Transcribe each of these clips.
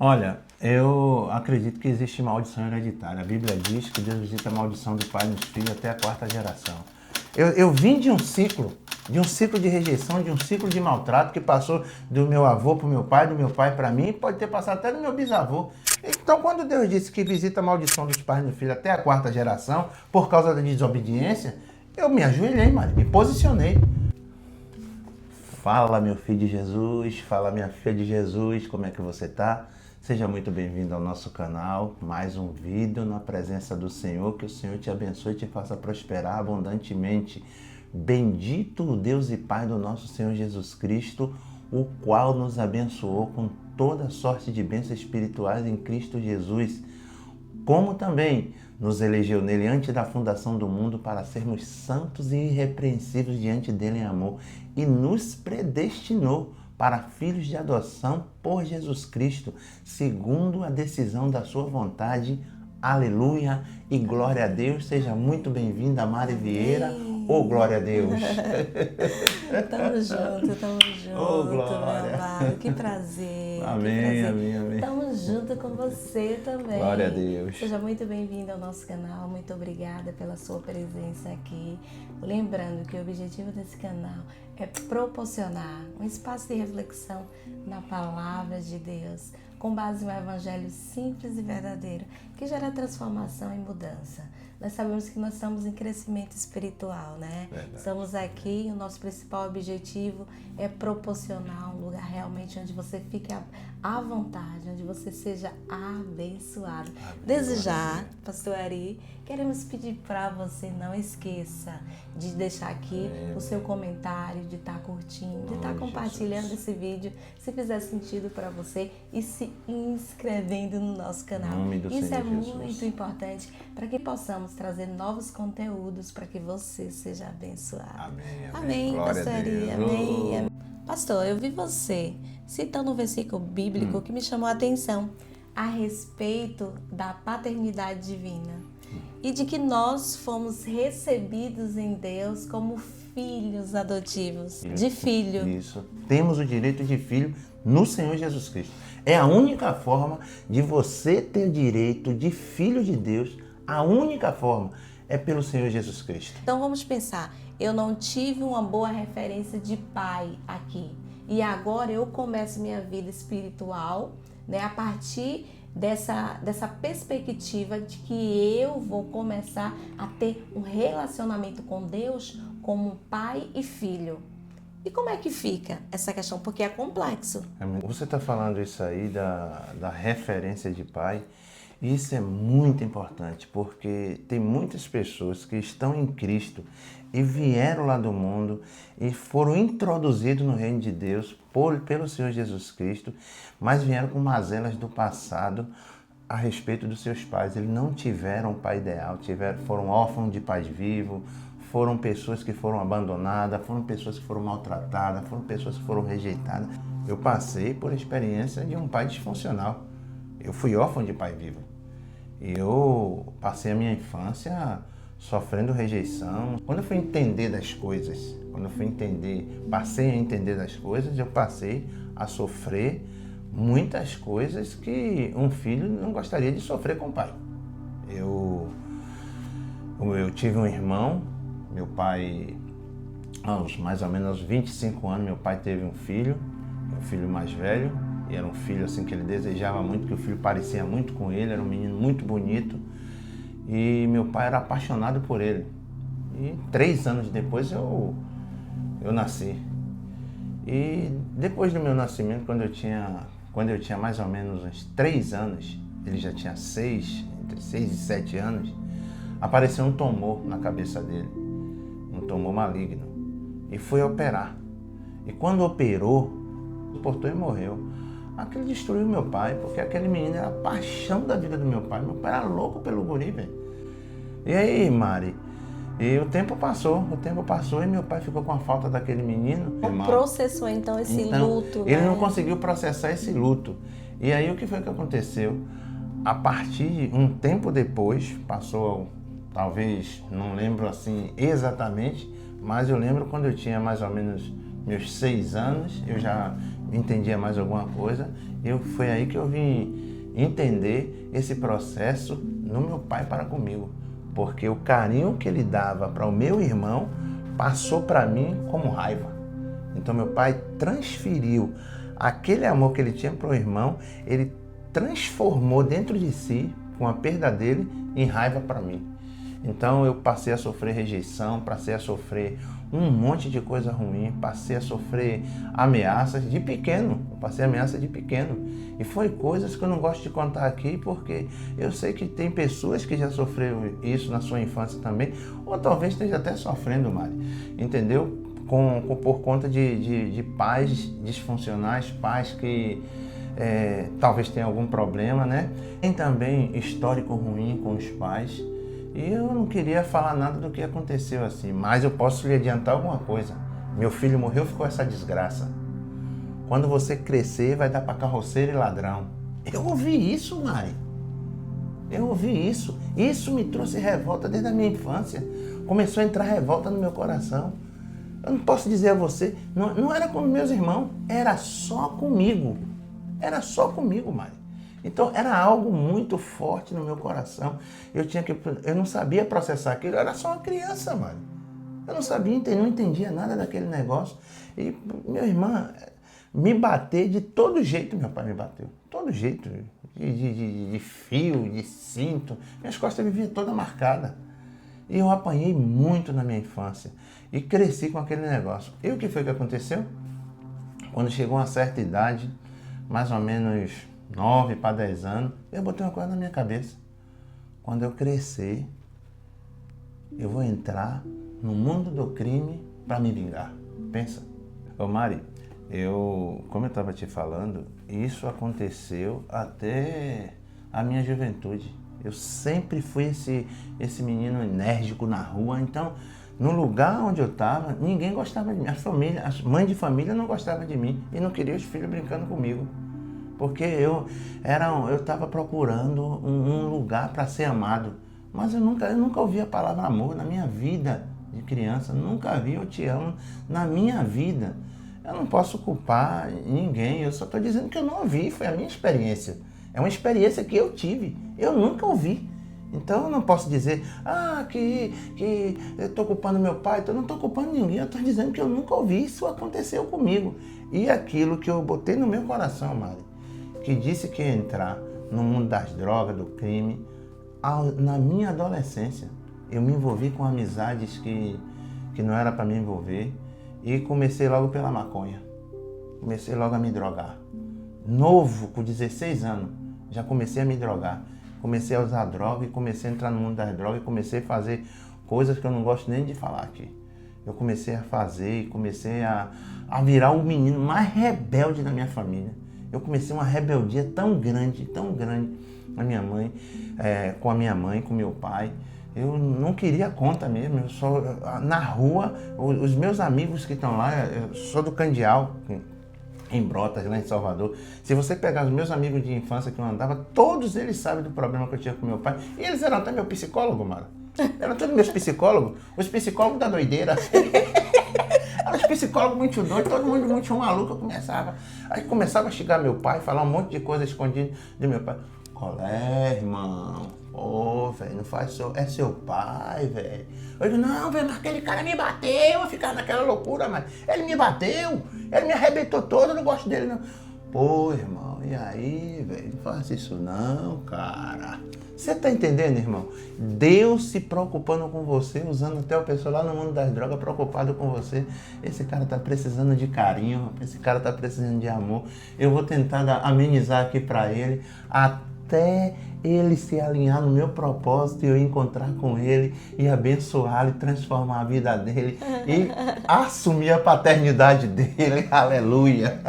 Olha, eu acredito que existe maldição hereditária. A Bíblia diz que Deus visita a maldição do pai nos filhos até a quarta geração. Eu vim de um ciclo de rejeição, de um ciclo de maltrato que passou do meu avô para o meu pai, do meu pai para mim, e pode ter passado até do meu bisavô. Então, quando Deus disse que visita a maldição dos pais no filho até a quarta geração, por causa da desobediência, eu me ajoelhei, Maria, me posicionei. Fala, meu filho de Jesus, fala, minha filha de Jesus, como é que você tá? Seja muito bem-vindo ao nosso canal, mais um vídeo na presença do Senhor, que o Senhor te abençoe e te faça prosperar abundantemente. Bendito o Deus e Pai do nosso Senhor Jesus Cristo, o qual nos abençoou com toda sorte de bênçãos espirituais em Cristo Jesus, como também nos elegeu nele antes da fundação do mundo para sermos santos e irrepreensíveis diante dele em amor, e nos predestinou para filhos de adoção por Jesus Cristo, segundo a decisão da sua vontade. Aleluia e glória a Deus. Seja muito bem-vinda, Mari Vieira. Oh, glória a Deus. Tamo junto, Oh, meu glória. amado. Que prazer. Amém, que prazer. amém, amém. Tamo junto com você também. Glória a Deus. Seja muito bem-vindo ao nosso canal. Muito obrigada pela sua presença aqui. Lembrando que o objetivo desse canal é proporcionar um espaço de reflexão na palavra de Deus, com base no evangelho simples e verdadeiro, que gera transformação e mudança. Nós sabemos que nós estamos em crescimento espiritual, né? Verdade. Estamos aqui, o nosso principal objetivo é proporcionar um lugar realmente onde você fique à vontade, onde você seja abençoado. Desde já, Pastor Ari, queremos pedir para você, não esqueça de deixar aqui o seu comentário, de estar curtindo, de estar compartilhando esse vídeo, se fizer sentido para você, e se inscrevendo no nosso canal. Isso é muito importante para que possamos trazer novos conteúdos para que você seja abençoado. Amém, Amém, Pastor Ari, amém. Pastor, eu vi você citando um versículo bíblico que me chamou a atenção a respeito da paternidade divina e de que nós fomos recebidos em Deus como filhos adotivos, de filho. Isso. Temos o direito de filho no Senhor Jesus Cristo. É a única forma de você ter direito de filho de Deus. A única forma é pelo Senhor Jesus Cristo. Então vamos pensar, eu não tive uma boa referência de pai aqui. E agora eu começo minha vida espiritual, né, a partir dessa perspectiva de que eu vou começar a ter um relacionamento com Deus como pai e filho. E como é que fica essa questão? Porque é complexo. Você está falando isso aí da referência de pai. Isso é muito importante, porque tem muitas pessoas que estão em Cristo e vieram lá do mundo e foram introduzidos no reino de Deus pelo Senhor Jesus Cristo, mas vieram com mazelas do passado a respeito dos seus pais. Eles não tiveram um pai ideal, foram órfãos de pais vivos, foram pessoas que foram abandonadas, foram pessoas que foram maltratadas, foram pessoas que foram rejeitadas. Eu passei por experiência de um pai disfuncional. Eu fui órfão de pai vivo. Eu passei a minha infância sofrendo rejeição. Quando eu fui entender das coisas, passei a entender das coisas, eu passei a sofrer muitas coisas que um filho não gostaria de sofrer com o pai. Eu tive um irmão, meu pai, aos mais ou menos aos 25 anos, meu pai teve um filho mais velho. E era um filho assim que ele desejava muito, que o filho parecia muito com ele, era um menino muito bonito. E meu pai era apaixonado por ele. E 3 anos depois eu nasci. E depois do meu nascimento, quando eu tinha mais ou menos uns 3 anos, ele já tinha entre 6 e 7 anos, apareceu um tumor na cabeça dele, um tumor maligno. E foi operar. E quando operou, suportou e morreu. Aquilo destruiu meu pai, porque aquele menino era a paixão da vida do meu pai. Meu pai era louco pelo guri, velho. E aí, Mari? E o tempo passou e meu pai ficou com a falta daquele menino. Processou então esse luto, Ele né? não conseguiu processar esse luto. E aí o que foi que aconteceu? A partir de um tempo depois, passou, talvez, não lembro assim exatamente, mas eu lembro quando eu tinha mais ou menos meus 6 anos, eu já entendia mais alguma coisa, Foi aí que eu vim entender esse processo no meu pai para comigo. Porque o carinho que ele dava para o meu irmão passou para mim como raiva. Então meu pai transferiu aquele amor que ele tinha para o irmão, ele transformou dentro de si, com a perda dele, em raiva para mim. Então eu passei a sofrer rejeição, passei a sofrer um monte de coisa ruim, passei a sofrer ameaças de pequeno, E foi coisas que eu não gosto de contar aqui, porque eu sei que tem pessoas que já sofreram isso na sua infância também, ou talvez esteja até sofrendo, Mari, entendeu? Por conta de pais disfuncionais, pais que talvez tenham algum problema, né? Tem também histórico ruim com os pais. E eu não queria falar nada do que aconteceu assim, mas eu posso lhe adiantar alguma coisa. Meu filho morreu, ficou essa desgraça. Quando você crescer, vai dar para carroceiro e ladrão. Eu ouvi isso, Mari. Eu ouvi isso. Isso me trouxe revolta desde a minha infância. Começou a entrar revolta no meu coração. Eu não posso dizer a você, não era com meus irmãos, era só comigo. Era só comigo, Mari. Então era algo muito forte no meu coração. Eu não sabia processar aquilo, eu era só uma criança, mano. Eu não sabia, não entendia nada daquele negócio. E meu irmão, me bater de todo jeito, meu pai me bateu. Todo jeito, de fio, de cinto. Minhas costas viviam toda marcada. E eu apanhei muito na minha infância. E cresci com aquele negócio. E o que foi que aconteceu? Quando chegou uma certa idade, mais ou menos 9 para 10 anos, eu botei uma coisa na minha cabeça. Quando eu crescer, eu vou entrar no mundo do crime para me vingar. Pensa. Ô Mari, como eu estava te falando, isso aconteceu até a minha juventude. Eu sempre fui esse menino enérgico na rua, então no lugar onde eu estava, ninguém gostava de mim. As mães de família não gostavam de mim e não queriam os filhos brincando comigo. Porque eu estava procurando um lugar para ser amado. Mas eu nunca ouvi a palavra amor na minha vida de criança. Nunca vi eu te amo na minha vida. Eu não posso culpar ninguém. Eu só estou dizendo que eu não ouvi. Foi a minha experiência. É uma experiência que eu tive. Eu nunca ouvi. Então eu não posso dizer que eu estou culpando meu pai. Eu não estou culpando ninguém. Eu estou dizendo que eu nunca ouvi. Isso aconteceu comigo. E aquilo que eu botei no meu coração, Mari, que disse que ia entrar no mundo das drogas, do crime, na minha adolescência. Eu me envolvi com amizades que não era para me envolver e comecei logo pela maconha. Comecei logo a me drogar. Novo, com 16 anos, já comecei a me drogar. Comecei a usar droga e comecei a entrar no mundo das drogas e comecei a fazer coisas que eu não gosto nem de falar aqui. Eu comecei a fazer e comecei a virar o menino mais rebelde da minha família. Eu comecei uma rebeldia tão grande na minha mãe, com a minha mãe, com meu pai. Eu não queria conta mesmo. Eu só, na rua, os meus amigos que estão lá, eu sou do Candial, em Brotas, lá em Salvador. Se você pegar os meus amigos de infância que eu andava, todos eles sabem do problema que eu tinha com meu pai. E eles eram até meu psicólogo, Mara. Eram todos meus psicólogos. Os psicólogos da doideira. Eram os psicólogos muito doidos, todo mundo muito maluco. Aí começava a xingar meu pai, falar um monte de coisa escondida de meu pai. Colé, irmão. Velho, não faz é seu pai, velho. Eu digo, não, velho, mas aquele cara me bateu. Eu ficava naquela loucura, mas ele me bateu. Ele me arrebentou todo, eu não gosto dele, não. Pô, irmão, e aí, velho? Não faça isso não, cara. Você tá entendendo, irmão? Deus se preocupando com você, usando até o pessoal lá no mundo das drogas preocupado com você. Esse cara tá precisando de carinho, esse cara tá precisando de amor. Eu vou tentar amenizar aqui pra ele, até ele se alinhar no meu propósito e eu encontrar com ele e abençoá-lo e transformar a vida dele e assumir a paternidade dele. Aleluia!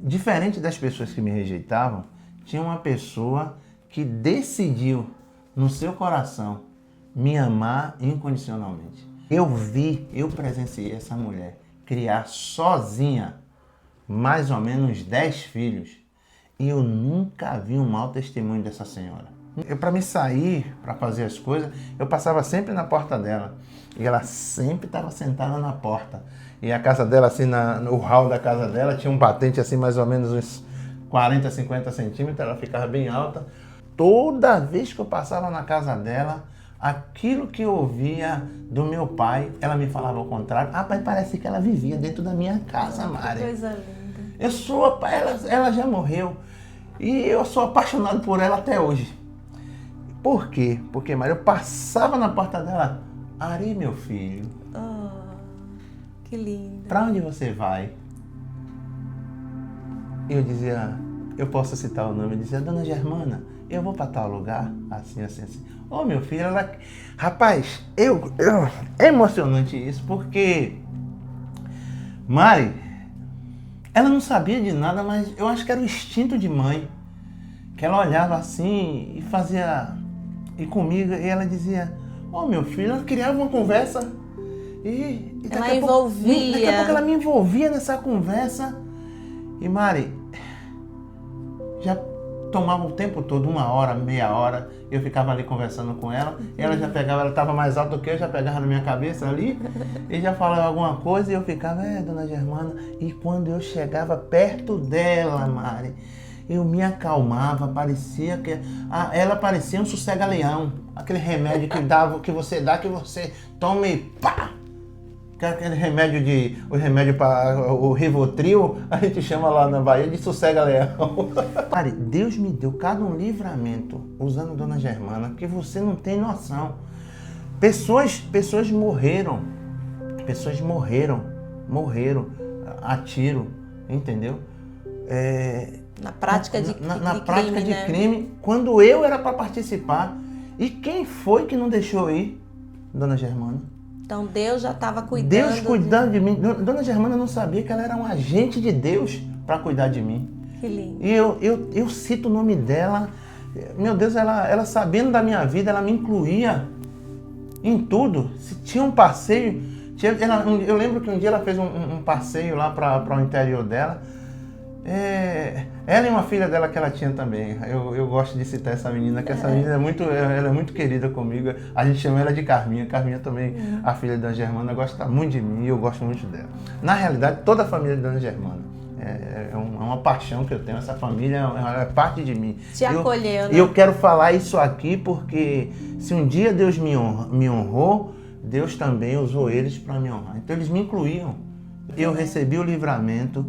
Diferente das pessoas que me rejeitavam, tinha uma pessoa que decidiu no seu coração me amar incondicionalmente. Eu presenciei essa mulher criar sozinha mais ou menos 10 filhos e eu nunca vi um mau testemunho dessa senhora. Para me sair, para fazer as coisas, eu passava sempre na porta dela e ela sempre estava sentada na porta. E a casa dela, assim, no hall da casa dela, tinha um batente assim mais ou menos uns 40, 50 centímetros, ela ficava bem alta. Toda vez que eu passava na casa dela, aquilo que eu ouvia do meu pai, ela me falava ao contrário. Ah, pai, parece que ela vivia dentro da minha casa, Mari. Que coisa linda. Ela já morreu e eu sou apaixonado por ela até hoje. Por quê? Porque, Mari, eu passava na porta dela, Ari, meu filho. Oh, que lindo. Pra onde você vai? Eu dizia, eu posso citar o nome, eu dizia, Dona Germana, eu vou para tal lugar, assim, assim, assim. Ô, meu filho, ela... Rapaz, é emocionante isso, porque Mari, ela não sabia de nada, mas eu acho que era o instinto de mãe, que ela olhava assim e fazia... E comigo, e ela dizia, ô, meu filho, ela criava uma conversa e ela envolvia. Daqui a pouco ela me envolvia nessa conversa. E Mari, já tomava o tempo todo, 1 hora, meia hora, eu ficava ali conversando com ela, e ela já pegava, ela estava mais alta do que eu, já pegava na minha cabeça ali, e já falava alguma coisa, e eu ficava, Dona Germana, e quando eu chegava perto dela, Mari, eu me acalmava, parecia que... ela parecia um sossega-leão, aquele remédio que você dá, que você toma e pá! Aquele remédio para o Rivotril, a gente chama lá na Bahia de sossega-leão. Mari, Deus me deu cada um livramento usando Dona Germana que você não tem noção. Pessoas morreram a tiro, entendeu? Na prática de crime, quando eu era para participar. E quem foi que não deixou ir? Dona Germana. Então Deus já estava cuidando. Deus cuidando de mim. Dona Germana não sabia que ela era um agente de Deus para cuidar de mim. Que lindo. E eu cito o nome dela. Meu Deus, ela sabendo da minha vida, ela me incluía em tudo. Se tinha um passeio, eu lembro que um dia ela fez um passeio lá para o interior dela. Ela e uma filha dela que ela tinha também. Eu gosto de citar essa menina, que essa menina ela é muito querida comigo. A gente chama ela de Carminha. Carminha também, a filha da Dona Germana, gosta muito de mim e eu gosto muito dela. Na realidade, toda a família da Dona Germana. É uma paixão que eu tenho. Essa família é parte de mim. Te acolheu, né? E eu quero falar isso aqui porque se um dia Deus me honrou, Deus também usou eles para me honrar. Então eles me incluíam. Eu recebi o livramento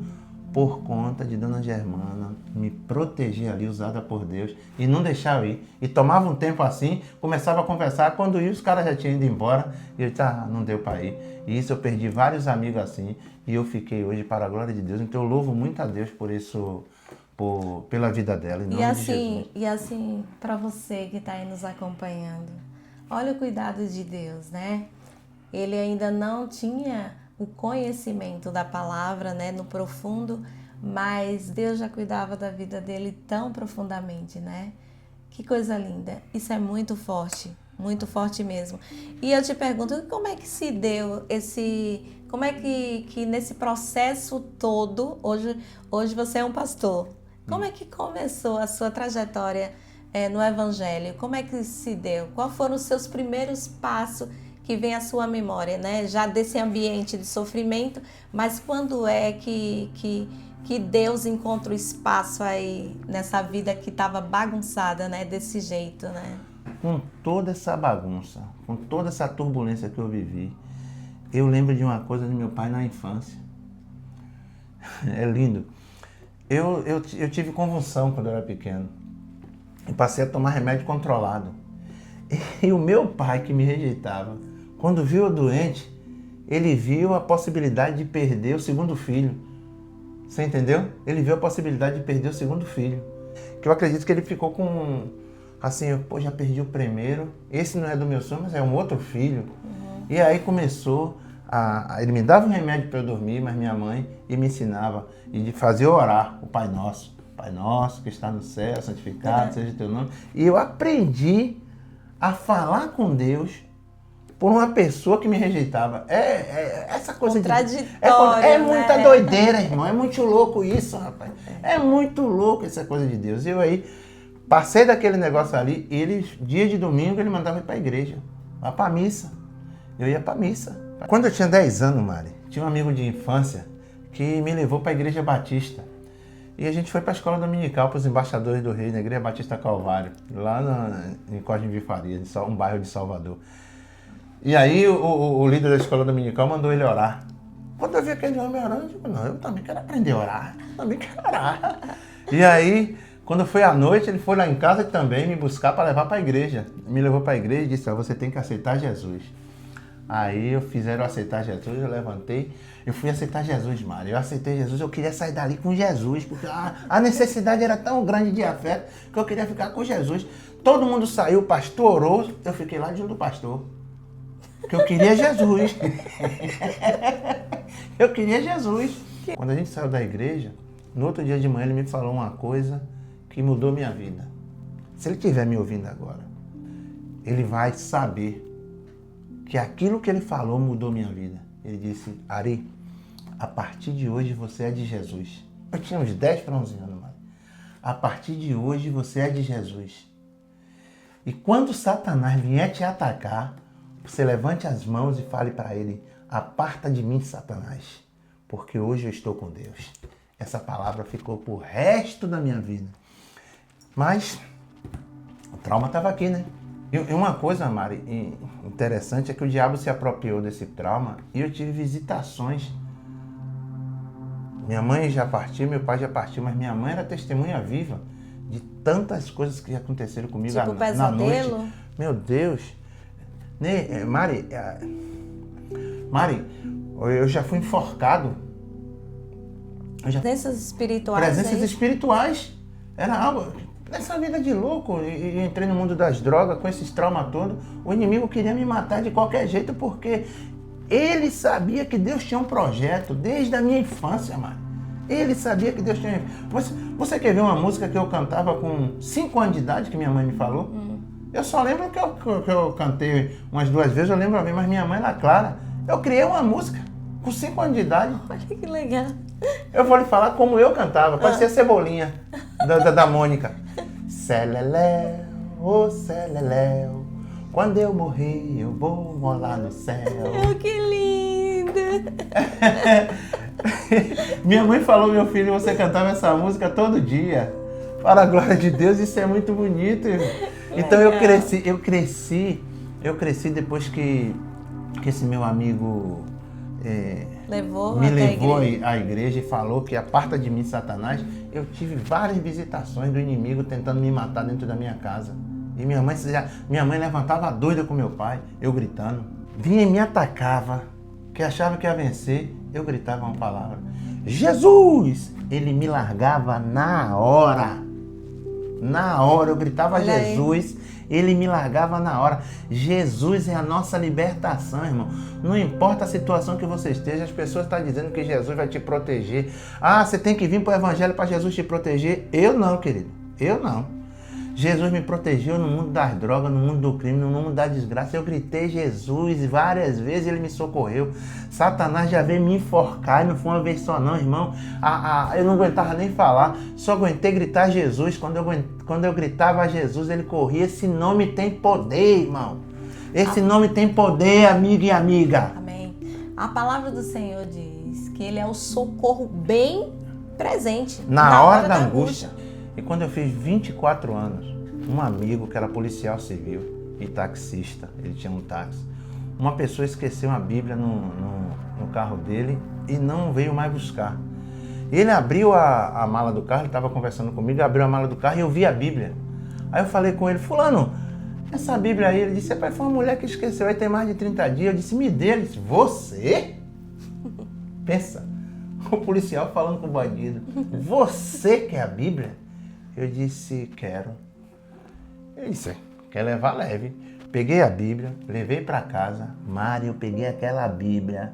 por conta de Dona Germana me proteger ali, usada por Deus, e não deixar eu ir. E tomava um tempo assim, começava a conversar, quando ia os caras já tinham ido embora, e eu disse, não deu para ir. E isso eu perdi vários amigos assim, e eu fiquei hoje para a glória de Deus. Então eu louvo muito a Deus por isso, pela vida dela, em nome de Jesus. E assim, para você que está aí nos acompanhando, olha o cuidado de Deus, né? Ele ainda não tinha o conhecimento da palavra, né, no profundo, mas Deus já cuidava da vida dele tão profundamente, né? Que coisa linda. Isso é muito forte mesmo. E eu te pergunto, como é que se deu como é que nesse processo todo, hoje você é um pastor, como é que começou a sua trajetória no Evangelho? Como é que se deu? Quais foram os seus primeiros passos que vem à sua memória, né? Já desse ambiente de sofrimento, mas quando é que Deus encontra o espaço aí nessa vida que estava bagunçada, né? Desse jeito, né? Com toda essa bagunça, com toda essa turbulência que eu vivi, eu lembro de uma coisa do meu pai na infância. É lindo. Eu tive convulsão quando eu era pequeno. E passei a tomar remédio controlado. E o meu pai, que me rejeitava, quando viu eu doente, ele viu a possibilidade de perder o segundo filho. Você entendeu? Ele viu a possibilidade de perder o segundo filho. Que eu acredito que ele ficou com... Assim, já perdi o primeiro. Esse não é do meu sonho, mas é um outro filho. Uhum. E aí começou ele me dava um remédio para eu dormir, mas minha mãe me ensinava e fazia orar o Pai Nosso. Pai Nosso que está no céu, santificado seja o teu nome. E eu aprendi a falar com Deus por uma pessoa que me rejeitava. Essa coisa contraditório, muita doideira, irmão. É muito louco isso, rapaz. É muito louco essa coisa de Deus. E eu aí passei daquele negócio ali, e dia de domingo, ele mandava ir para a igreja, lá para a missa. Eu ia para a missa. Quando eu tinha 10 anos, Mari, tinha um amigo de infância que me levou para a igreja batista. E a gente foi para a escola dominical, para os embaixadores do rei, na Igreja Batista Calvário, lá em Cosme de Faria, um bairro de Salvador. E aí o líder da escola dominical mandou ele orar. Quando eu vi aquele homem orando, eu digo, não, eu também quero aprender a orar, eu também quero orar. E aí, quando foi à noite, ele foi lá em casa também me buscar para levar para a igreja. Me levou para a igreja e disse, você tem que aceitar Jesus. Aí fizeram aceitar Jesus, eu levantei, eu fui aceitar Jesus, Mário. Eu aceitei Jesus, eu queria sair dali com Jesus, porque a necessidade era tão grande de afeto que eu queria ficar com Jesus. Todo mundo saiu, o pastor orou, eu fiquei lá junto do pastor. Porque eu queria Jesus. Eu queria Jesus. Quando a gente saiu da igreja, no outro dia de manhã ele me falou uma coisa que mudou minha vida. Se ele estiver me ouvindo agora, ele vai saber que aquilo que ele falou mudou minha vida. Ele disse, Ari, a partir de hoje você é de Jesus. Eu tinha uns 10 para 11 anos, mas a partir de hoje você é de Jesus. E quando Satanás vier te atacar, você levante as mãos e fale para ele, aparta de mim, Satanás, porque hoje eu estou com Deus. Essa palavra ficou pro resto da minha vida. Mas o trauma estava aqui, né? E uma coisa, Mari, interessante é que o diabo se apropriou desse trauma e eu tive visitações. Minha mãe já partiu, meu pai já partiu, mas minha mãe era testemunha viva de tantas coisas que aconteceram comigo tipo na noite. pesadelo? Meu Deus! Mari, eu já fui enforcado. Presenças espirituais. Presenças espirituais. Era algo... Nessa vida de louco, e entrei no mundo das drogas com esses traumas todos, o inimigo queria me matar de qualquer jeito porque ele sabia que Deus tinha um projeto desde a minha infância, mano. Ele sabia que Deus tinha... Você quer ver uma música que eu cantava com 5 anos de idade, que minha mãe me falou? Eu só lembro que eu cantei umas 2 vezes, eu lembro bem, mas minha mãe era clara. Eu criei uma música com 5 anos de idade. Olha que legal. Eu vou lhe falar como eu cantava, parecia Cebolinha, da Mônica. Celeléu, ô Celeléu, quando eu morrer eu vou morar no céu. Oh, que lindo! Minha mãe falou, meu filho, você cantava essa música todo dia. Para a glória de Deus, isso é muito bonito. Então eu cresci depois que esse meu amigo me levou à igreja e falou que aparta de mim, Satanás. Eu tive várias visitações do inimigo tentando me matar dentro da minha casa. E minha mãe levantava doida com meu pai, eu gritando. Vinha e me atacava, que achava que ia vencer, eu gritava uma palavra. Jesus! Ele me largava na hora. Na hora, eu gritava Olha Jesus, ele me largava na hora. Jesus é a nossa libertação, irmão. Não importa a situação que você esteja, as pessoas estão dizendo que Jesus vai te proteger. Ah, você tem que vir para o Evangelho para Jesus te proteger. Eu não, querido. Eu não. Jesus me protegeu no mundo das drogas, no mundo do crime, no mundo da desgraça. Eu gritei Jesus várias vezes e ele me socorreu. Satanás já veio me enforcar e não foi uma vez só não, irmão. Eu não aguentava nem falar, só aguentei gritar Jesus. Quando eu gritava Jesus, ele corria. Esse nome tem poder, irmão. Esse nome tem poder, amigo e amiga. Amém. A palavra do Senhor diz que ele é o socorro bem presente. Na hora da angústia. E quando eu fiz 24 anos, um amigo que era policial civil e taxista, ele tinha um táxi, uma pessoa esqueceu uma Bíblia no carro dele e não veio mais buscar. Ele abriu a mala do carro, ele estava conversando comigo, abriu a mala do carro e eu vi a Bíblia. Aí eu falei com ele, fulano, essa Bíblia aí, ele disse, pai, foi uma mulher que esqueceu, aí tem mais de 30 dias. Eu disse, me dê. Ele disse, você? Pensa, o policial falando com o bandido, você quer a Bíblia? Eu disse, quero. Ele disse, quer levar, leve. Peguei a Bíblia, levei para casa. Mário, eu peguei aquela Bíblia,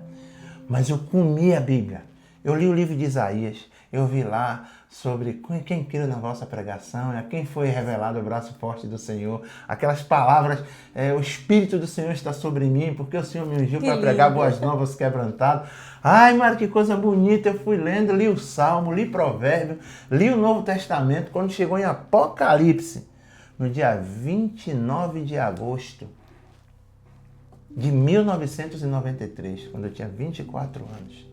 mas eu comi a Bíblia. Eu li o livro de Isaías, eu vi lá sobre quem creu na vossa pregação, a quem foi revelado o braço forte do Senhor. Aquelas palavras, o Espírito do Senhor está sobre mim, porque o Senhor me ungiu para pregar boas novas quebrantadas. Ai, Mário, que coisa bonita. Eu fui lendo, li o Salmo, li Provérbio, li o Novo Testamento. Quando chegou em Apocalipse, no dia 29 de agosto de 1993, quando eu tinha 24 anos,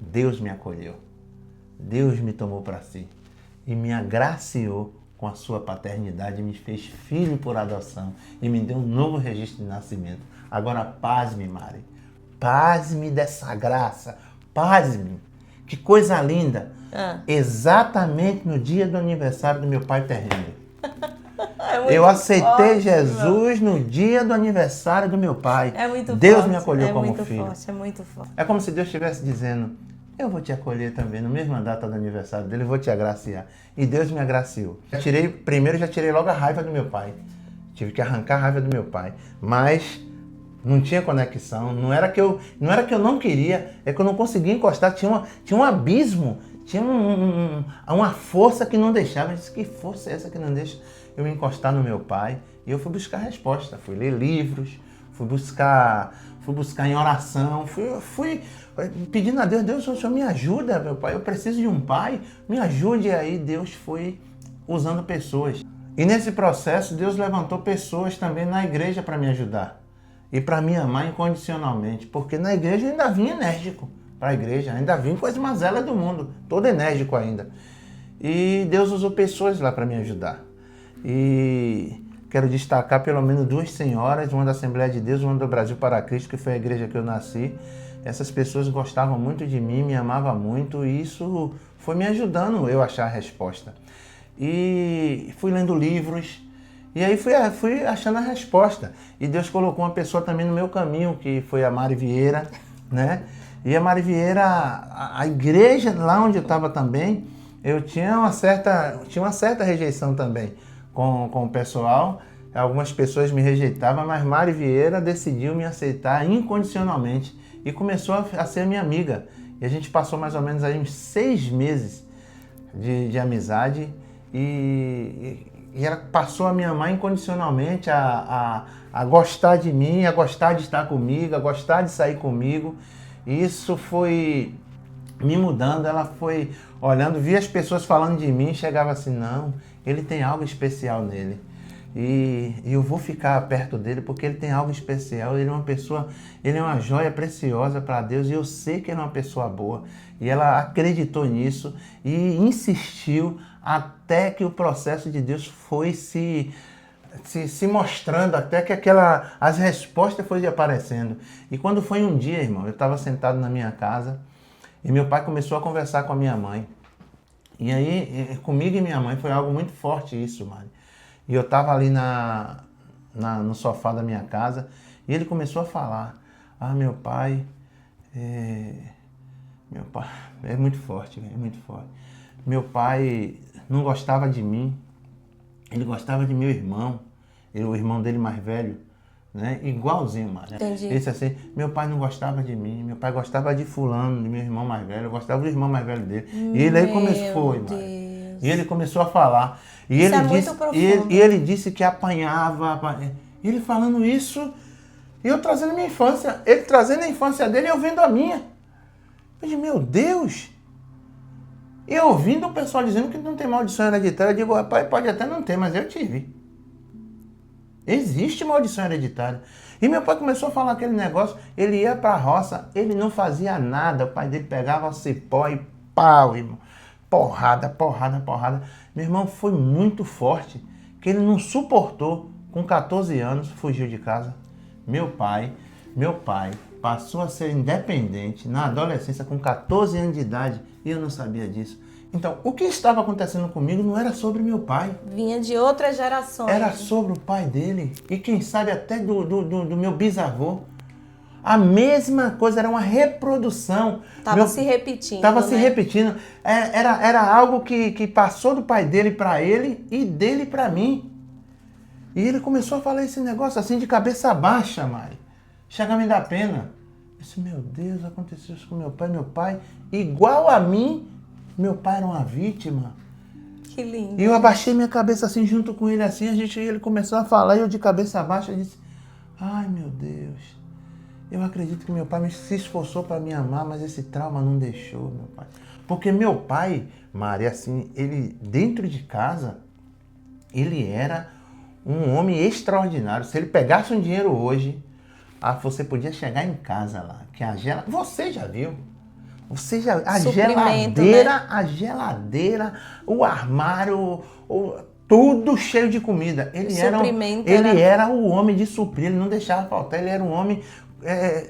Deus me acolheu. Deus me tomou para si e me agraciou com a sua paternidade, me fez filho por adoção e me deu um novo registro de nascimento. Agora, pasme, Mari. Pasme dessa graça. Pasme. Que coisa linda. Exatamente no dia do aniversário do meu pai terreno. Eu aceitei Jesus no dia do aniversário do meu pai. É muito Deus forte, me acolheu como muito filho. Forte, é muito forte. É como se Deus estivesse dizendo, eu vou te acolher também, na mesma data do aniversário dele, eu vou te agraciar. E Deus me agraciou. Primeiro já tirei logo a raiva do meu pai. Tive que arrancar a raiva do meu pai. Mas não tinha conexão, não era que eu não queria, é que eu não conseguia encostar, tinha um abismo, tinha uma força que não deixava. Eu disse, que força é essa que não deixa eu encostar no meu pai? E eu fui buscar resposta, fui ler livros, fui buscar em oração, fui pedindo a Deus, o Senhor me ajuda, meu pai, eu preciso de um pai, me ajude. E aí Deus foi usando pessoas. E nesse processo Deus levantou pessoas também na igreja para me ajudar e para me amar incondicionalmente, porque na igreja eu ainda vim enérgico para a igreja, ainda vim com as mazelas do mundo, todo enérgico ainda. E Deus usou pessoas lá para me ajudar. E quero destacar pelo menos 2 senhoras, uma da Assembleia de Deus, uma do Brasil para Cristo, que foi a igreja que eu nasci. Essas pessoas gostavam muito de mim, me amavam muito, e isso foi me ajudando eu a achar a resposta. E fui lendo livros, e aí fui achando a resposta. E Deus colocou uma pessoa também no meu caminho, que foi a Mari Vieira, né? E a Mari Vieira, a igreja lá onde eu estava também, eu tinha uma certa rejeição também com o pessoal. Algumas pessoas me rejeitavam, mas Mari Vieira decidiu me aceitar incondicionalmente e começou a ser minha amiga. E a gente passou mais ou menos aí uns 6 meses de amizade e ela passou a me amar incondicionalmente, a gostar de mim, a gostar de estar comigo, a gostar de sair comigo. E isso foi me mudando, ela foi olhando, via as pessoas falando de mim, chegava assim, não, ele tem algo especial nele. E eu vou ficar perto dele porque ele tem algo especial, ele é uma pessoa, ele é uma joia preciosa para Deus e eu sei que ele é uma pessoa boa. E ela acreditou nisso e insistiu até que o processo de Deus foi se mostrando, até que as respostas foram aparecendo. E quando foi um dia, irmão, eu estava sentado na minha casa e meu pai começou a conversar com a minha mãe. E aí, comigo e minha mãe, foi algo muito forte isso, Mari. E eu estava ali no sofá da minha casa e ele começou a falar. Meu pai é muito forte, é muito forte. Meu pai não gostava de mim, ele gostava de meu irmão, o irmão dele mais velho, né? Igualzinho, Mari. Entendi. Ele disse assim, meu pai não gostava de mim, meu pai gostava de fulano, de meu irmão mais velho, eu gostava do irmão mais velho dele. E ele aí começou, Mari. E ele começou a falar. E isso ele muito profundo. E ele disse que apanhava. E ele falando isso, e eu trazendo a minha infância. Ele trazendo a infância dele e eu vendo a minha. Eu disse, meu Deus! E eu ouvindo o pessoal dizendo que não tem maldição hereditária, eu digo, rapaz, pode até não ter, mas eu tive. Existe maldição hereditária. E meu pai começou a falar aquele negócio, ele ia para a roça, ele não fazia nada, o pai dele pegava cipó e pau, irmão. Porrada, porrada, porrada. Meu irmão foi muito forte, que ele não suportou. Com 14 anos, fugiu de casa. Meu pai passou a ser independente na adolescência com 14 anos de idade e eu não sabia disso. Então, o que estava acontecendo comigo não era sobre meu pai. Vinha de outras gerações. Era sobre o pai dele e quem sabe até do meu bisavô. A mesma coisa, era uma reprodução. Estava se repetindo. Estava se repetindo. Era algo que passou do pai dele para ele e dele para mim. E ele começou a falar esse negócio assim de cabeça baixa, Mari. Chega a me dar pena. Eu disse, meu Deus, aconteceu isso com meu pai, igual a mim, meu pai era uma vítima. Que lindo. E eu abaixei minha cabeça assim junto com ele assim, ele começou a falar e eu de cabeça baixa eu disse, ai meu Deus. Eu acredito que meu pai se esforçou para me amar, mas esse trauma não deixou, meu pai. Porque meu pai, Mari, assim, ele dentro de casa, ele era um homem extraordinário. Se ele pegasse um dinheiro hoje, você podia chegar em casa lá, que a geladeira, você já viu? Ou seja, Suprimento, né? a geladeira, o armário, tudo cheio de comida. Suprimento Ele era o homem de suprir, ele não deixava faltar, ele era um homem.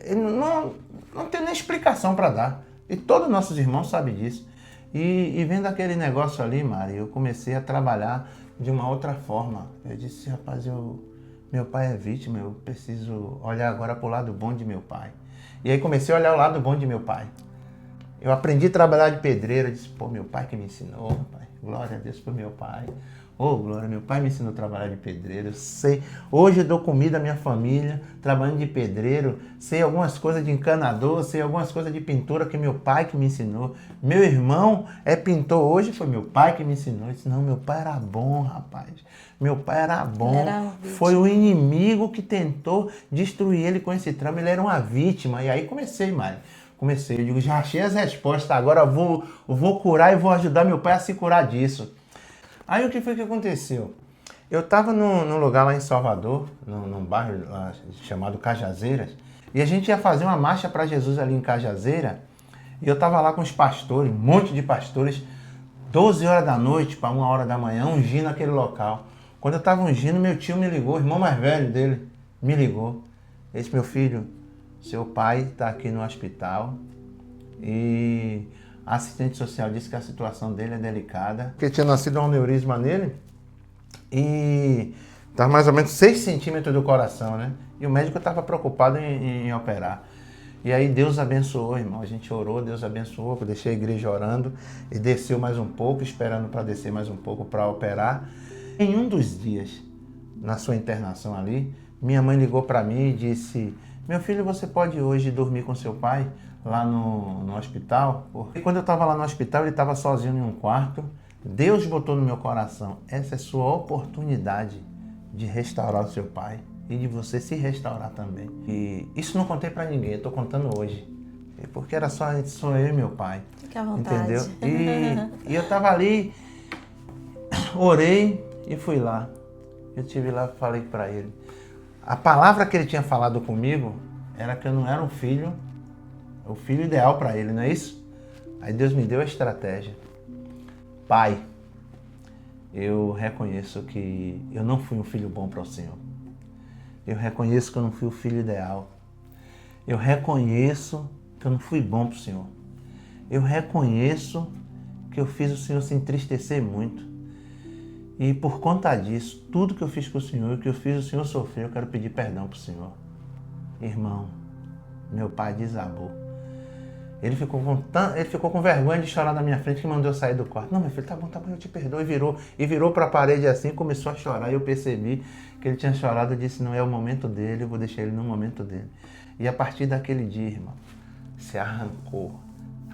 Ele não tem nem explicação para dar. E todos os nossos irmãos sabem disso. E vendo aquele negócio ali, Mari, eu comecei a trabalhar de uma outra forma. Eu disse, rapaz, meu pai é vítima, eu preciso olhar agora para o lado bom de meu pai. E aí comecei a olhar o lado bom de meu pai. Eu aprendi a trabalhar de pedreiro, eu disse, pô, meu pai que me ensinou, rapaz. Glória a Deus por meu pai. Ô, glória, meu pai me ensinou a trabalhar de pedreiro, eu sei. Hoje eu dou comida à minha família, trabalhando de pedreiro, sei algumas coisas de encanador, sei algumas coisas de pintura que meu pai que me ensinou. Meu irmão é pintor hoje, foi meu pai que me ensinou. Eu disse, não, meu pai era bom, rapaz. Meu pai era bom. Foi o inimigo que tentou destruir ele com esse trama, ele era uma vítima. E aí comecei, Mário. Eu digo, já achei as respostas, agora eu vou curar e vou ajudar meu pai a se curar disso. Aí o que foi que aconteceu? Eu estava num lugar lá em Salvador, num bairro lá chamado Cajazeiras, e a gente ia fazer uma marcha para Jesus ali em Cajazeira, e eu estava lá com os pastores, um monte de pastores, 12 horas da noite para 1 hora da manhã, ungindo aquele local. Quando eu estava ungindo, meu tio me ligou, o irmão mais velho dele me ligou. Ele disse, meu filho, seu pai está aqui no hospital e a assistente social disse que a situação dele é delicada. Porque tinha nascido um aneurisma nele e estava mais ou menos 6 centímetros do coração, né? E o médico estava preocupado em operar. E aí Deus abençoou, irmão. A gente orou, Deus abençoou. Eu deixei a igreja orando e desceu mais um pouco, esperando para descer mais um pouco para operar. Em um dos dias, na sua internação ali, minha mãe ligou para mim e disse, meu filho, você pode hoje dormir com seu pai lá no hospital? Porque quando eu estava lá no hospital, ele estava sozinho em um quarto. Deus botou no meu coração, essa é sua oportunidade de restaurar o seu pai e de você se restaurar também. E isso não contei para ninguém, eu estou contando hoje. Porque era só eu e meu pai. Fique à vontade. Entendeu? E eu estava ali, orei e fui lá. Eu estive lá e falei para ele. A palavra que ele tinha falado comigo era que eu não era o filho ideal para ele, não é isso? Aí Deus me deu a estratégia. Pai, eu reconheço que eu não fui um filho bom para o Senhor. Eu reconheço que eu não fui o filho ideal. Eu reconheço que eu não fui bom para o Senhor. Eu reconheço que eu fiz o Senhor se entristecer muito. E por conta disso, tudo que eu fiz com o Senhor, que eu fiz o Senhor sofrer, eu quero pedir perdão para o Senhor. Irmão, meu pai desabou. Ele ficou com vergonha de chorar na minha frente que mandou eu sair do quarto. Não, meu filho, tá bom, eu te perdoo. E virou para a parede assim e começou a chorar. E eu percebi que ele tinha chorado. Eu disse, não é o momento dele, eu vou deixar ele no momento dele. E a partir daquele dia, irmão, se arrancou,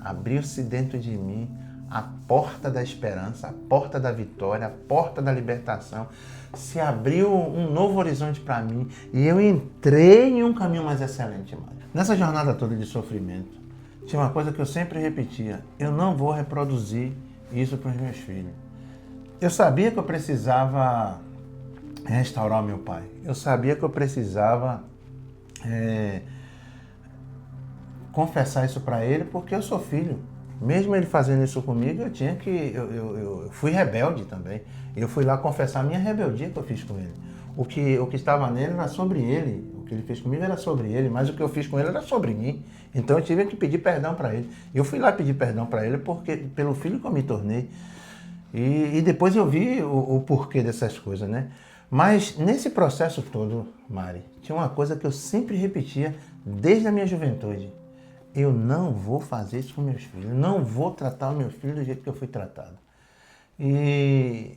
abriu-se dentro de mim a porta da esperança, a porta da vitória, a porta da libertação. Se abriu um novo horizonte para mim e eu entrei em um caminho mais excelente, irmão. Nessa jornada toda de sofrimento, tinha uma coisa que eu sempre repetia, eu não vou reproduzir isso para os meus filhos. Eu sabia que eu precisava restaurar o meu pai. Eu sabia que eu precisava confessar isso para ele, porque eu sou filho. Mesmo ele fazendo isso comigo, eu fui rebelde também. Eu fui lá confessar a minha rebeldia que eu fiz com ele. O que estava nele era sobre ele. O que ele fez comigo era sobre ele, mas o que eu fiz com ele era sobre mim. Então eu tive que pedir perdão para ele. Eu fui lá pedir perdão para ele pelo filho que eu me tornei. E depois eu vi o porquê dessas coisas, né? Mas nesse processo todo, Mari, tinha uma coisa que eu sempre repetia desde a minha juventude. Eu não vou fazer isso com meus filhos. Não vou tratar o meu filho do jeito que eu fui tratado. E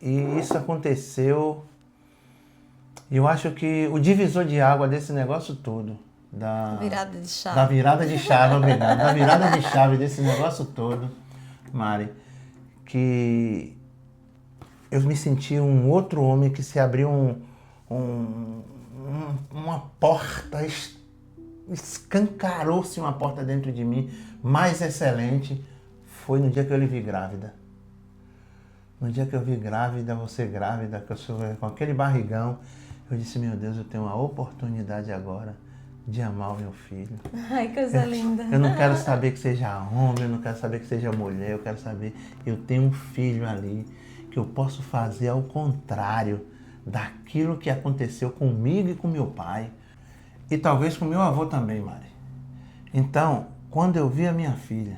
isso aconteceu. Eu acho que o divisor de água desse negócio todo, da virada de chave, obrigado. Da virada de chave desse negócio todo, Mari, que eu me senti um outro homem que se abriu uma porta, escancarou-se uma porta dentro de mim, mais excelente, foi no dia que eu lhe vi grávida. No dia que eu vi grávida, você grávida, que eu sou com aquele barrigão, eu disse, meu Deus, eu tenho uma oportunidade agora de amar o meu filho. Ai, coisa linda. Eu não quero saber que seja homem, eu não quero saber que seja mulher, eu quero saber que eu tenho um filho ali, que eu posso fazer ao contrário daquilo que aconteceu comigo e com meu pai. E talvez com meu avô também, Mari. Então, quando eu vi a minha filha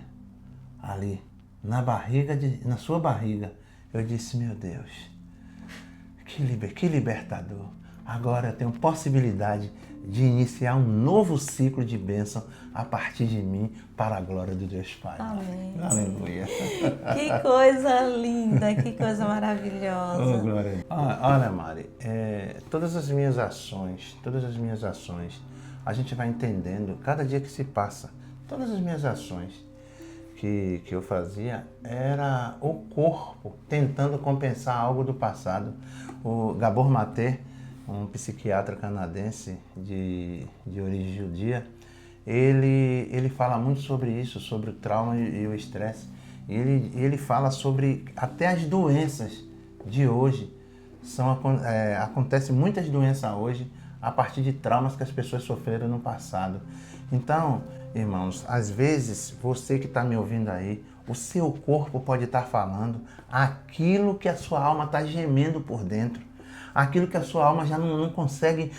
ali, na sua barriga, eu disse, meu Deus, que libertador. Agora eu tenho possibilidade de iniciar um novo ciclo de bênção a partir de mim, para a glória do Deus Pai. Amém. Aleluia. Que coisa linda, que coisa maravilhosa. Oh, glória. Olha, Mari, todas as minhas ações, a gente vai entendendo, cada dia que se passa, todas as minhas ações que eu fazia era o corpo tentando compensar algo do passado. O Gabor Maté, um psiquiatra canadense de origem judia, ele fala muito sobre isso, sobre o trauma e o estresse. Ele fala sobre até as doenças de hoje. Acontecem muitas doenças hoje a partir de traumas que as pessoas sofreram no passado. Então, irmãos, às vezes, você que está me ouvindo aí, o seu corpo pode estar falando aquilo que a sua alma está gemendo por dentro. Aquilo que a sua alma já não consegue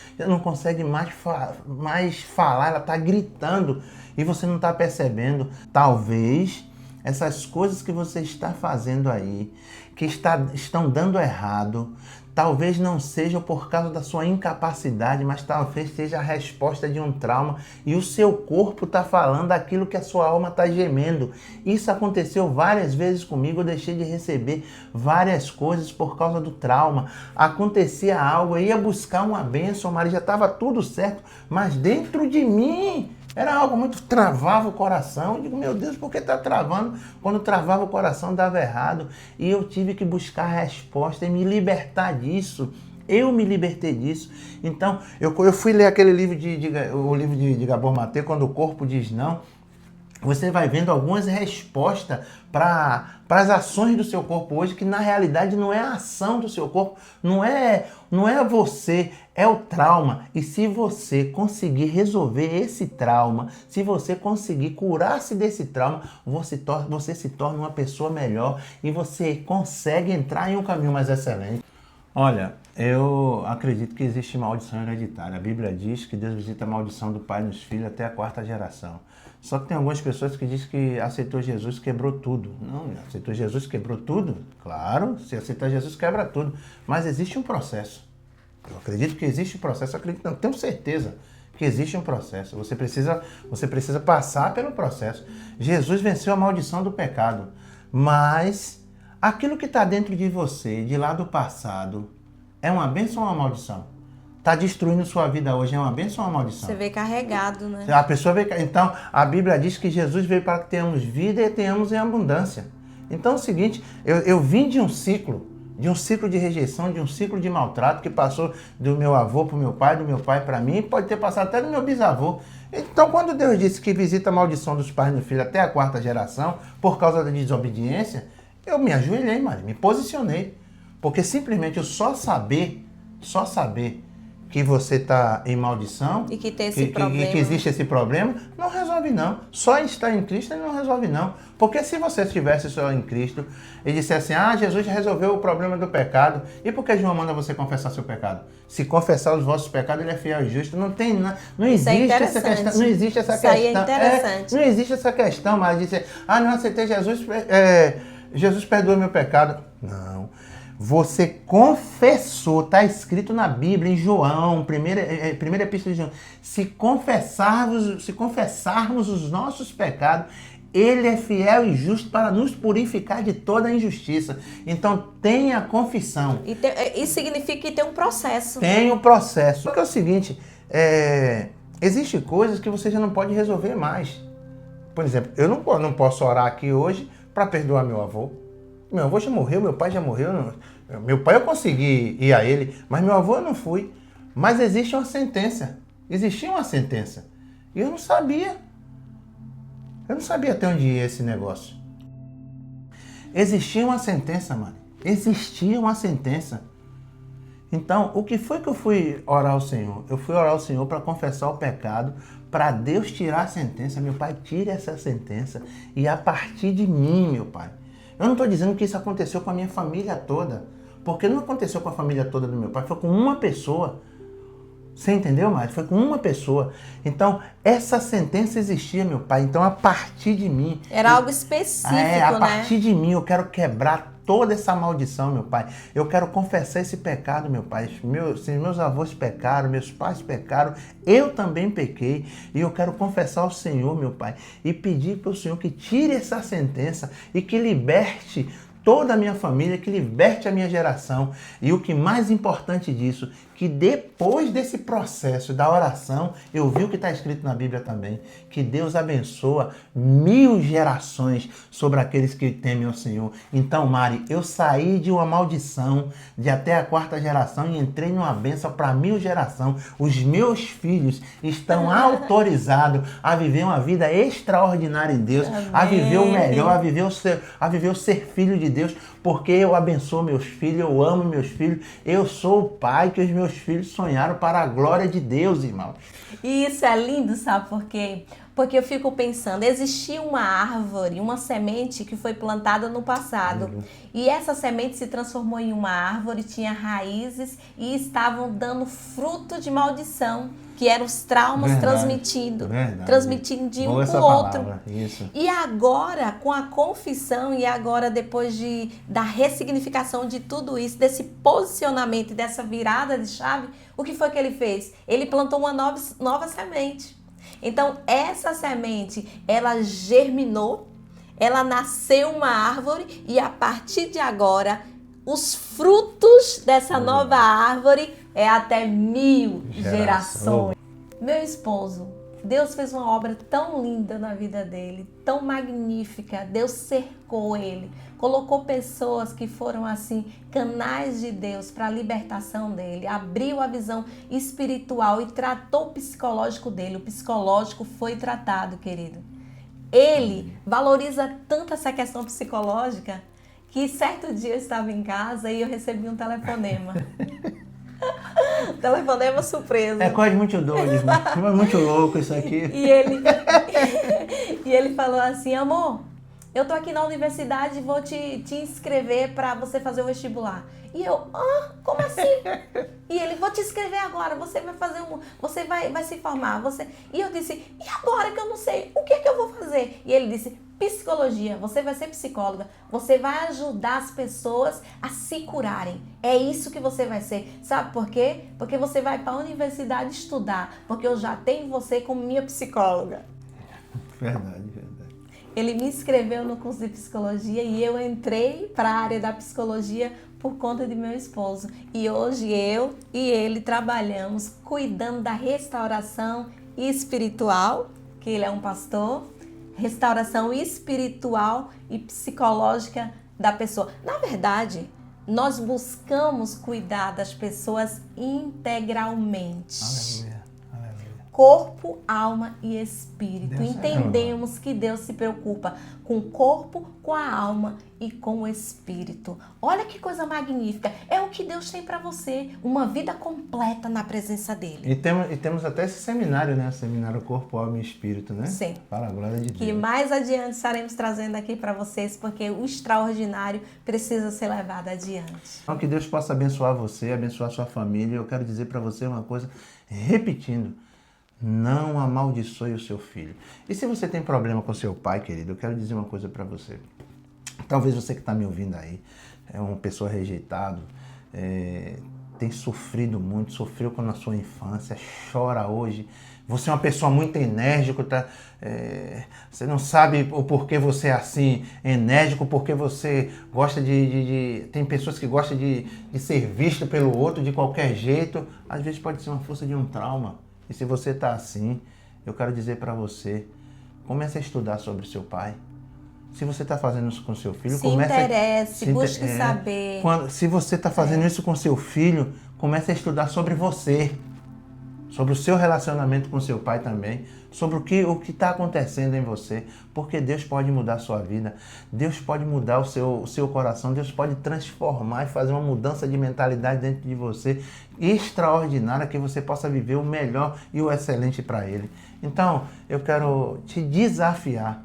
mais falar, ela está gritando e você não está percebendo. Talvez essas coisas que você está fazendo aí, que estão dando errado, talvez não sejam por causa da sua incapacidade, mas talvez seja a resposta de um trauma e o seu corpo está falando aquilo que a sua alma está gemendo. Isso aconteceu várias vezes comigo, eu deixei de receber várias coisas por causa do trauma. Acontecia algo, eu ia buscar uma bênção, mas já estava tudo certo, mas dentro de mim era algo muito, travava o coração. Eu digo, meu Deus, por que está travando? Quando travava o coração dava errado. E eu tive que buscar a resposta e me libertar disso. Eu me libertei disso. Então, eu fui ler aquele livro o livro de Gabor Maté, Quando o Corpo Diz Não. Você vai vendo algumas respostas para as ações do seu corpo hoje, que na realidade não é a ação do seu corpo, não é você, é o trauma. E se você conseguir resolver esse trauma, se você conseguir curar-se desse trauma, você se torna uma pessoa melhor e você consegue entrar em um caminho mais excelente. Olha, eu acredito que existe maldição hereditária. A Bíblia diz que Deus visita a maldição do pai nos filhos até a 4ª geração. Só que tem algumas pessoas que dizem que aceitou Jesus, quebrou tudo. Não, aceitou Jesus, quebrou tudo? Claro, se aceitar Jesus, quebra tudo. Mas existe um processo. Eu acredito que existe um processo, não, tenho certeza que existe um processo. Você precisa passar pelo processo. Jesus venceu a maldição do pecado, mas aquilo que está dentro de você, de lá do passado, é uma bênção ou uma maldição? Está destruindo sua vida hoje, é uma bênção ou uma maldição? Você veio carregado, né? A pessoa veio. Então, a Bíblia diz que Jesus veio para que tenhamos vida e tenhamos em abundância. Então é o seguinte, eu vim de um ciclo de rejeição, de um ciclo de maltrato que passou do meu avô para o meu pai, do meu pai para mim, e pode ter passado até do meu bisavô. Então, quando Deus disse que visita a maldição dos pais no filho até a 4ª geração, por causa da desobediência, eu me ajoelhei, Maria, me posicionei. Porque simplesmente eu só saber que você está em maldição e que tem esse problema, e que existe esse problema, não resolve não. Só estar em Cristo não resolve não. Porque se você estivesse só em Cristo e dissesse assim, Jesus resolveu o problema do pecado, e por que João manda você confessar seu pecado? Se confessar os vossos pecados, ele é fiel e justo. Não existe essa questão. Não existe essa questão. É interessante. Não existe essa questão, mas dizer, não aceitei Jesus, Jesus perdoa meu pecado. Não. Você confessou, está escrito na Bíblia, em João, primeira epístola de João. Se confessarmos os nossos pecados, Ele é fiel e justo para nos purificar de toda a injustiça. Então, tenha confissão. Isso significa que tem um processo. Tem um processo. Só que é o seguinte, existem coisas que você já não pode resolver mais. Por exemplo, eu não posso orar aqui hoje para perdoar meu avô. Meu avô já morreu, meu pai já morreu. Meu pai eu consegui ir a ele, mas meu avô eu não fui. Mas existe uma sentença. Existia uma sentença. E eu não sabia. Eu não sabia até onde ia esse negócio. Existia uma sentença, mano. Existia uma sentença. Então, o que foi que eu fui orar ao Senhor? Eu fui orar ao Senhor para confessar o pecado, para Deus tirar a sentença. Meu Pai, tire essa sentença. E a partir de mim, meu Pai. Eu não estou dizendo que isso aconteceu com a minha família toda. Porque não aconteceu com a família toda do meu pai. Foi com uma pessoa. Você entendeu, Mário? Foi com uma pessoa. Então, essa sentença existia, meu Pai. Então, a partir de mim... Era algo específico, né? A partir de mim, eu quero quebrar toda essa maldição, meu Pai. Eu quero confessar esse pecado, meu Pai. Se meus avós pecaram, meus pais pecaram, eu também pequei. E eu quero confessar ao Senhor, meu Pai. E pedir para o Senhor que tire essa sentença e que liberte toda a minha família, que liberte a minha geração. E o que mais importante disso, que depois desse processo da oração, eu vi o que está escrito na Bíblia também, que Deus abençoa 1000 gerações sobre aqueles que temem ao Senhor. Então, Mari, eu saí de uma maldição de até a 4ª geração e entrei numa bênção para 1000 gerações. Os meus filhos estão autorizados a viver uma vida extraordinária em Deus, amém, a viver o melhor, a viver o ser filho de Deus, porque eu abençoo meus filhos, eu amo meus filhos, eu sou o pai que os meus filhos sonharam para a glória de Deus, irmão. E isso é lindo, sabe por quê? Porque eu fico pensando, existia uma árvore, uma semente que foi plantada no passado. E essa semente se transformou em uma árvore, tinha raízes e estavam dando fruto de maldição, que eram os traumas transmitindo de um para o outro. Isso. E agora, com a confissão e agora depois da ressignificação de tudo isso, desse posicionamento, dessa virada de chave, o que foi que ele fez? Ele plantou uma nova semente. Então, essa semente, ela germinou, ela nasceu uma árvore e a partir de agora, os frutos dessa nova árvore é até 1000 gerações. Meu esposo, Deus fez uma obra tão linda na vida dele, tão magnífica. Deus cercou ele, colocou pessoas que foram assim, canais de Deus para a libertação dele, abriu a visão espiritual e tratou o psicológico dele. O psicológico foi tratado, querido. Ele valoriza tanto essa questão psicológica que certo dia eu estava em casa e eu recebi um telefonema. Telefonema surpresa. É quase muito doido, é muito louco isso aqui. E ele falou assim: amor, eu tô aqui na universidade e vou te inscrever para você fazer o vestibular. E eu, como assim? E ele, vou te inscrever agora, você vai fazer você vai se formar. E eu disse, e agora que eu não sei, o que é que eu vou fazer? E ele disse, psicologia, você vai ser psicóloga, você vai ajudar as pessoas a se curarem. É isso que você vai ser. Sabe por quê? Porque você vai para a universidade estudar, porque eu já tenho você como minha psicóloga. Verdade. Ele me inscreveu no curso de psicologia e eu entrei para a área da psicologia por conta de meu esposo. E hoje eu e ele trabalhamos cuidando da restauração espiritual, que ele é um pastor, restauração espiritual e psicológica da pessoa. Na verdade, nós buscamos cuidar das pessoas integralmente. Aleluia. Corpo, alma e espírito. Deus Entendemos que Deus se preocupa com o corpo, com a alma e com o espírito. Olha que coisa magnífica. É o que Deus tem para você. Uma vida completa na presença dele. E temos até esse seminário, né? Seminário Corpo, Alma e Espírito, né? Sim. Para a glória de Deus. Que mais adiante estaremos trazendo aqui para vocês, porque o extraordinário precisa ser levado adiante. Então, que Deus possa abençoar você, abençoar sua família. Eu quero dizer para você uma coisa, repetindo. Não amaldiçoe o seu filho. E se você tem problema com seu pai, querido, eu quero dizer uma coisa para você. Talvez você que está me ouvindo aí, é uma pessoa rejeitada, tem sofrido muito, sofreu na sua infância, chora hoje. Você é uma pessoa muito enérgica, você não sabe o porquê você é assim, enérgico, porque você gosta tem pessoas que gostam de ser visto pelo outro de qualquer jeito. Às vezes pode ser uma força de um trauma. E se você está assim, eu quero dizer para você, comece a estudar sobre seu pai. Se você está fazendo isso com seu filho, busque saber. Se você está fazendo isso com seu filho, comece a estudar sobre você. sobre o seu relacionamento com seu pai também, sobre o que está acontecendo em você, porque Deus pode mudar a sua vida, Deus pode mudar o seu coração, Deus pode transformar e fazer uma mudança de mentalidade dentro de você extraordinária, que você possa viver o melhor e o excelente para Ele. Então, eu quero te desafiar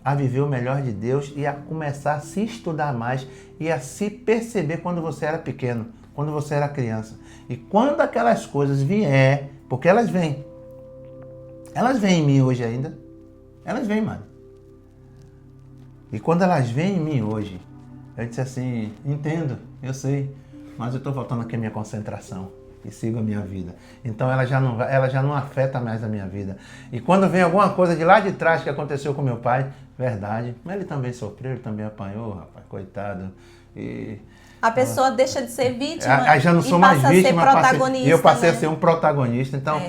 a viver o melhor de Deus e a começar a se estudar mais e a se perceber quando você era pequeno, quando você era criança. E quando aquelas coisas vier, porque elas vêm em mim hoje ainda, elas vêm, mano. E quando elas vêm em mim hoje, eu disse assim, entendo, eu sei, mas eu estou voltando aqui a minha concentração e sigo a minha vida. Então ela já não afeta mais a minha vida. E quando vem alguma coisa de lá de trás que aconteceu com meu pai, verdade, mas ele também sofreu, ele também apanhou, rapaz, coitado. E a pessoa deixa de ser vítima aí já não sou mais vítima, a ser protagonista, eu passei né? a ser um protagonista. Então,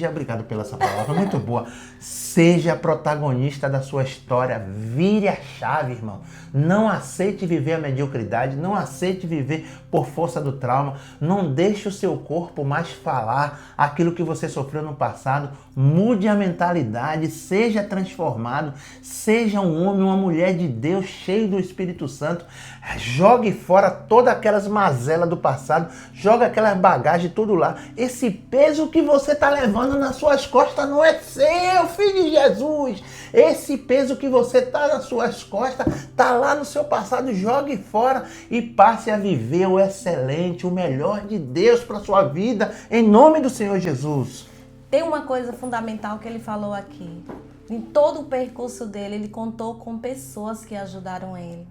obrigado pela essa palavra, muito boa. Seja protagonista da sua história, vire a chave, irmão. Não aceite viver a mediocridade, não aceite viver por força do trauma. Não deixe o seu corpo mais falar aquilo que você sofreu no passado. Mude a mentalidade, seja transformado, seja um homem, uma mulher de Deus, cheio do Espírito Santo. Jogue fora todas aquelas mazelas do passado, joga aquelas bagagens tudo lá. Esse peso que você está levando nas suas costas não é seu, filho de Jesus. Esse peso que você está nas suas costas está lá no seu passado. Jogue fora e passe a viver o excelente, o melhor de Deus para a sua vida, em nome do Senhor Jesus. Tem uma coisa fundamental que ele falou aqui. Em todo o percurso dele, ele contou com pessoas que ajudaram ele.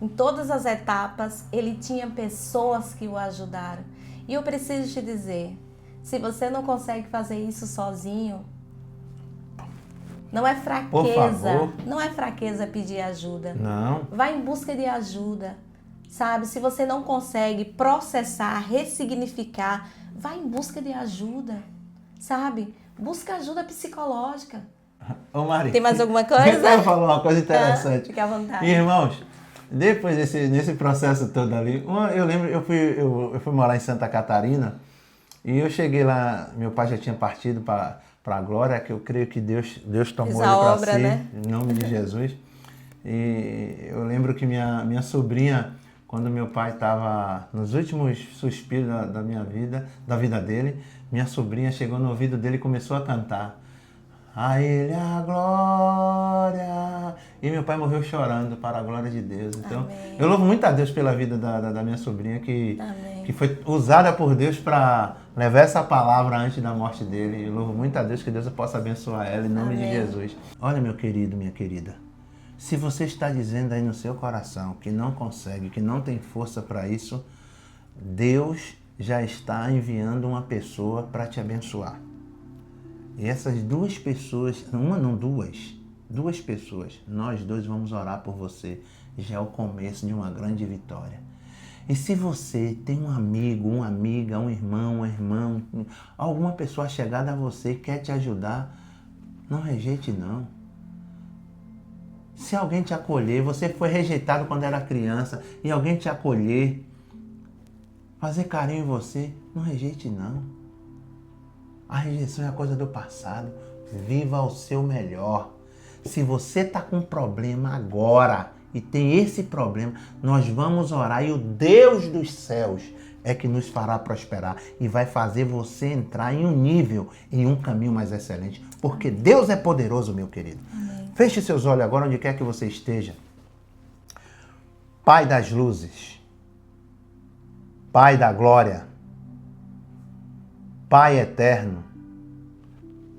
Em todas as etapas, ele tinha pessoas que o ajudaram. E eu preciso te dizer, se você não consegue fazer isso sozinho, não é fraqueza. Não é fraqueza pedir ajuda. Não. Vai em busca de ajuda. Sabe? Se você não consegue processar, ressignificar, vai em busca de ajuda. Sabe? Busca ajuda psicológica. Ô Mari, tem mais alguma coisa? Eu quero falar uma coisa interessante. Fique à vontade. Irmãos, depois nesse processo todo ali, eu lembro, eu fui morar em Santa Catarina e eu cheguei lá, meu pai já tinha partido para a glória, que eu creio que Deus tomou ele para si, né? Em nome de Jesus. E eu lembro que minha sobrinha, quando meu pai estava nos últimos suspiros da vida dele, minha sobrinha chegou no ouvido dele e começou a cantar. A Ele a glória. E meu pai morreu chorando para a glória de Deus. Então, amém. Eu louvo muito a Deus pela vida da minha sobrinha, que foi usada por Deus para levar essa palavra antes da morte dele. Eu louvo muito a Deus, que Deus possa abençoar ela em nome de Jesus. Olha, meu querido, minha querida, se você está dizendo aí no seu coração que não consegue, que não tem força para isso, Deus já está enviando uma pessoa para te abençoar. E essas duas pessoas, duas pessoas, nós dois vamos orar por você. Já é o começo de uma grande vitória. E se você tem um amigo, uma amiga, um irmão, alguma pessoa chegada a você quer te ajudar, não rejeite não. Se alguém te acolher, você foi rejeitado quando era criança e alguém te acolher, fazer carinho em você, não rejeite não. A rejeição é a coisa do passado. Viva o seu melhor. Se você está com um problema agora e tem esse problema, nós vamos orar e o Deus dos céus é que nos fará prosperar e vai fazer você entrar em um nível, em um caminho mais excelente. Porque Deus é poderoso, meu querido. Amém. Feche seus olhos agora onde quer que você esteja. Pai das luzes, Pai da glória, Pai eterno,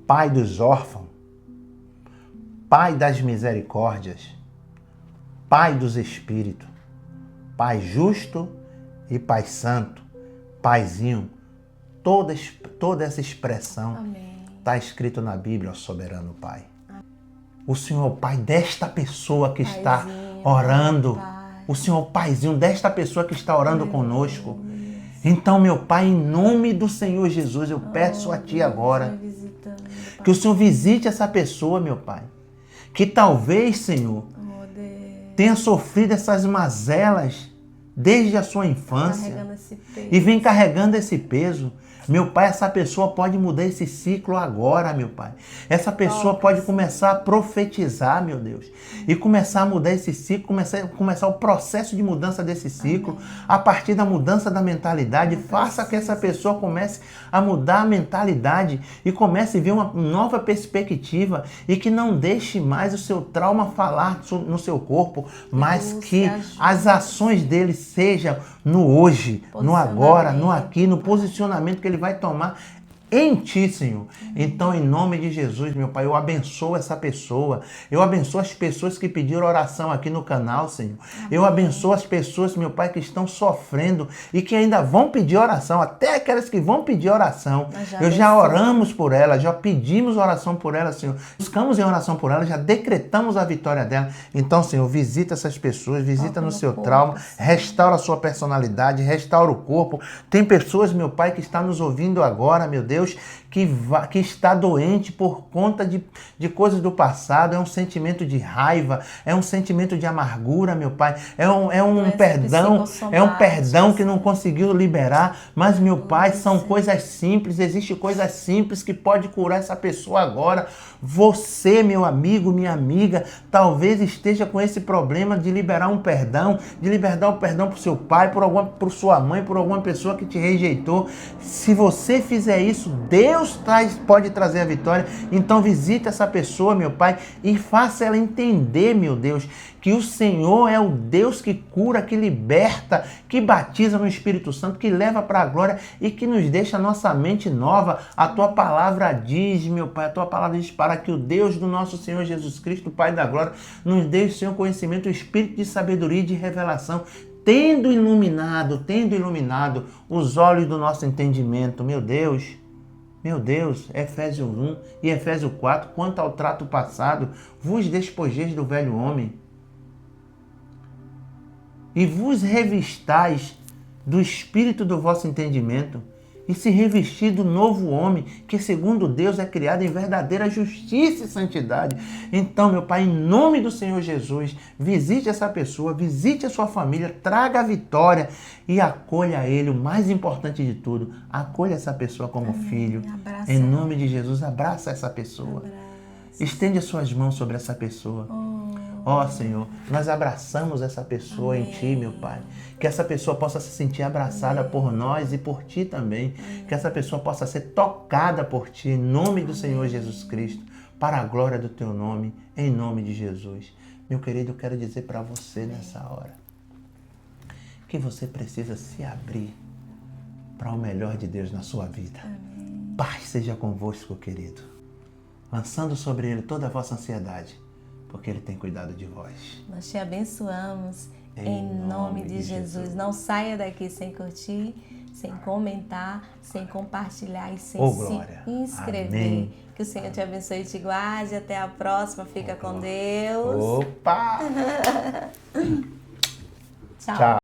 Pai dos órfãos, Pai das misericórdias, Pai dos espíritos, Pai justo e Pai santo, Paizinho, toda essa expressão está escrito na Bíblia, ó soberano Pai. O Senhor, Pai desta pessoa que está orando, o Senhor, Paizinho desta pessoa que está orando conosco. Então, meu Pai, em nome do Senhor Jesus, eu peço a Ti agora que o Senhor visite essa pessoa, meu Pai, que talvez, Senhor, tenha sofrido essas mazelas desde a sua infância Carregando esse peso. e vem carregando esse peso. Meu Pai, essa pessoa pode mudar esse ciclo agora, meu Pai. Essa pessoa pode começar a profetizar, meu Deus. E começar a mudar esse ciclo, começar o processo de mudança desse ciclo. Amém. A partir da mudança da mentalidade. Faça que essa pessoa comece a mudar a mentalidade e comece a ver uma nova perspectiva. E que não deixe mais o seu trauma falar no seu corpo, mas que as ações dele sejam no hoje, no agora, no aqui, no posicionamento que ele vai tomar em ti, Senhor. Então, em nome de Jesus, meu Pai, eu abençoo essa pessoa. Eu abençoo as pessoas que pediram oração aqui no canal, Senhor. Eu abençoo as pessoas, meu Pai, que estão sofrendo e que ainda vão pedir oração, até aquelas que vão pedir oração. Já oramos por elas, já pedimos oração por elas, Senhor. Buscamos em oração por elas, já decretamos a vitória dela. Então, Senhor, visita essas pessoas, visita no seu trauma, restaura a sua personalidade, restaura o corpo. Tem pessoas, meu Pai, que estão nos ouvindo agora, meu Deus, que está doente por conta de coisas do passado. É um sentimento de raiva, é um sentimento de amargura, meu Pai. É um perdão que não conseguiu liberar. Mas, meu Pai, são coisas simples. Existem coisas simples que pode curar essa pessoa agora. Você, meu amigo, minha amiga, talvez esteja com esse problema de liberar um perdão, de liberar o perdão para o seu pai, por sua mãe, por alguma pessoa que te rejeitou. Se você fizer isso, Deus pode trazer a vitória. Então visite essa pessoa, meu Pai, e faça ela entender, meu Deus, que o Senhor é o Deus que cura, que liberta, que batiza no Espírito Santo, que leva para a glória e que nos deixa a nossa mente nova. A Tua palavra diz, meu Pai, a Tua palavra diz para que o Deus do nosso Senhor Jesus Cristo, Pai da glória, nos dê o Senhor conhecimento, o Espírito de sabedoria e de revelação, tendo iluminado os olhos do nosso entendimento. Meu Deus, Efésios 1 e Efésios 4, quanto ao trato passado, vos despojeis do velho homem e vos revistais do Espírito do vosso entendimento e se revestir do novo homem, que segundo Deus é criado em verdadeira justiça e santidade. Então, meu Pai, em nome do Senhor Jesus, visite essa pessoa, visite a sua família, traga a vitória e acolha ele. O mais importante de tudo, acolha essa pessoa como filho. Em nome de Jesus, abraça essa pessoa. Estende as suas mãos sobre essa pessoa. Ó Senhor, nós abraçamos essa pessoa em Ti, meu Pai. Que essa pessoa possa se sentir abraçada por nós e por Ti também. Que essa pessoa possa ser tocada por Ti, em nome do Senhor Jesus Cristo, para a glória do Teu nome, em nome de Jesus. Meu querido, eu quero dizer para você nessa hora que você precisa se abrir para o melhor de Deus na sua vida. Paz seja convosco, querido. Lançando sobre Ele toda a vossa ansiedade, porque Ele tem cuidado de vós. Nós te abençoamos em nome de Jesus. Não saia daqui sem curtir, sem comentar, sem compartilhar e sem se inscrever. Amém. Que o Senhor te abençoe e te guarde. Até a próxima. Fica com Deus. Opa! Tchau.